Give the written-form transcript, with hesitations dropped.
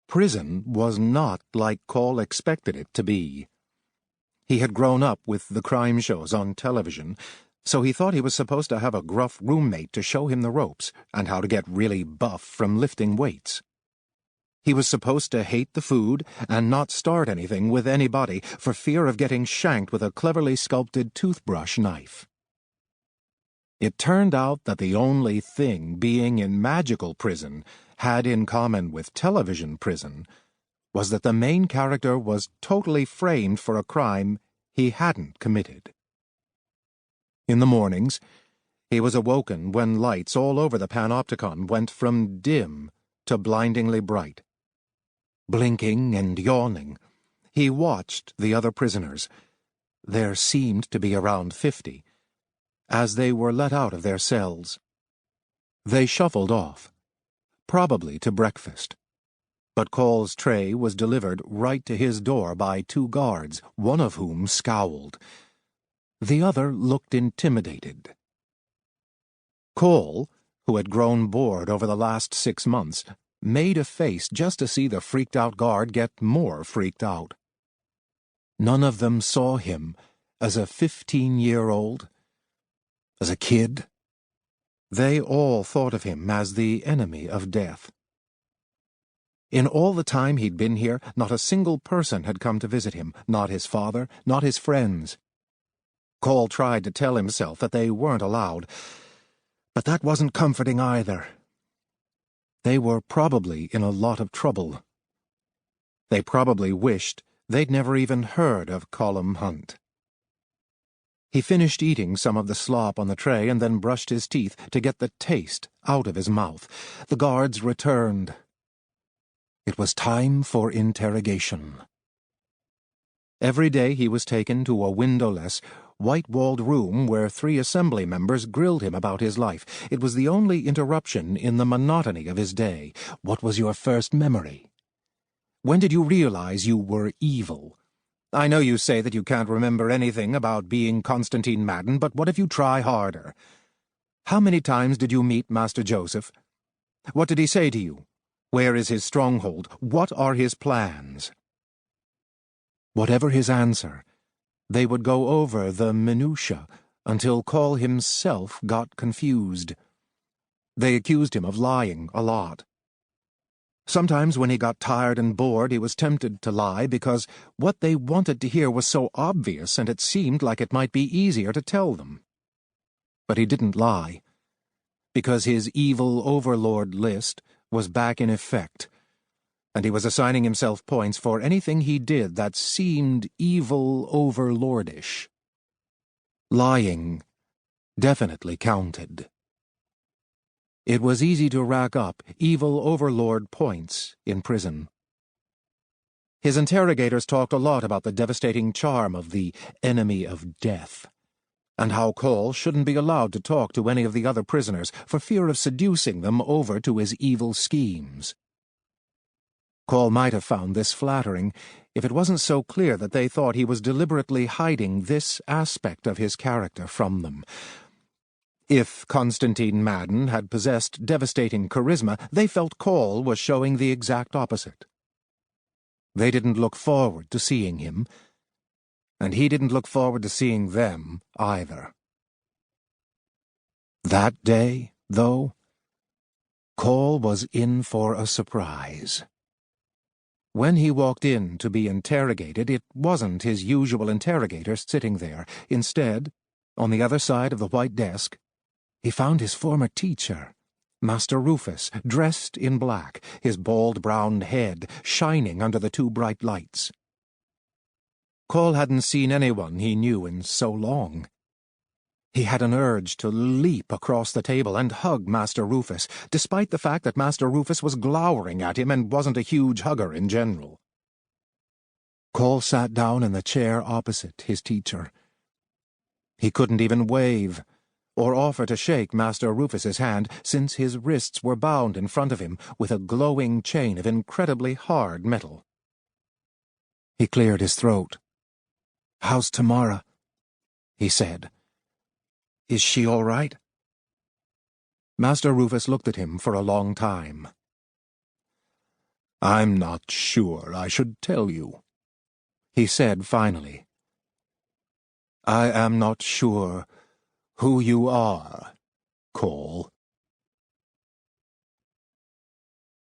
Prison was not like Call expected it to be. He had grown up with the crime shows on television, so he thought he was supposed to have a gruff roommate to show him the ropes and how to get really buff from lifting weights. He was supposed to hate the food and not start anything with anybody for fear of getting shanked with a cleverly sculpted toothbrush knife. It turned out that the only thing being in magical prison had in common with television prison was that the main character was totally framed for a crime he hadn't committed. In the mornings, he was awoken when lights all over the panopticon went from dim to blindingly bright. Blinking and yawning, he watched the other prisoners, there seemed to be around 50, as they were let out of their cells. They shuffled off, probably to breakfast, but Call's tray was delivered right to his door by 2 guards, one of whom scowled. The other looked intimidated. Call, who had grown bored over the last 6 months, made a face just to see the freaked-out guard get more freaked out. None of them saw him as a 15-year-old, as a kid. They all thought of him as the enemy of death. In all the time he'd been here, not a single person had come to visit him, not his father, not his friends. Call tried to tell himself that they weren't allowed, but that wasn't comforting either. They were probably in a lot of trouble. They probably wished they'd never even heard of Callum Hunt. He finished eating some of the slop on the tray and then brushed his teeth to get the taste out of his mouth. The guards returned. It was time for interrogation. Every day he was taken to a windowless, white-walled room where 3 assembly members grilled him about his life. It was the only interruption in the monotony of his day. What was your first memory? When did you realize you were evil? I know you say that you can't remember anything about being Constantine Madden, but what if you try harder? How many times did you meet Master Joseph? What did he say to you? Where is his stronghold? What are his plans? Whatever his answer, they would go over the minutiae until Call himself got confused. They accused him of lying a lot. Sometimes when he got tired and bored, he was tempted to lie because what they wanted to hear was so obvious and it seemed like it might be easier to tell them. But he didn't lie, because his evil overlord list was back in effect, and he was assigning himself points for anything he did that seemed evil overlordish. Lying definitely counted. It was easy to rack up evil overlord points in prison. His interrogators talked a lot about the devastating charm of the enemy of death, and how Call shouldn't be allowed to talk to any of the other prisoners for fear of seducing them over to his evil schemes. Call might have found this flattering if it wasn't so clear that they thought he was deliberately hiding this aspect of his character from them. If Constantine Madden had possessed devastating charisma, they felt Call was showing the exact opposite. They didn't look forward to seeing him, and he didn't look forward to seeing them either. That day, though, Call was in for a surprise. When he walked in to be interrogated, it wasn't his usual interrogator sitting there. Instead, on the other side of the white desk, he found his former teacher, Master Rufus, dressed in black, his bald brown head shining under the 2 bright lights. Call hadn't seen anyone he knew in so long. He had an urge to leap across the table and hug Master Rufus, despite the fact that Master Rufus was glowering at him and wasn't a huge hugger in general. Call sat down in the chair opposite his teacher. He couldn't even wave or offer to shake Master Rufus's hand, since his wrists were bound in front of him with a glowing chain of incredibly hard metal. He cleared his throat. "How's Tamara?" he said. "Is she all right?" Master Rufus looked at him for a long time. "I'm not sure I should tell you," he said finally. "I am not sure who you are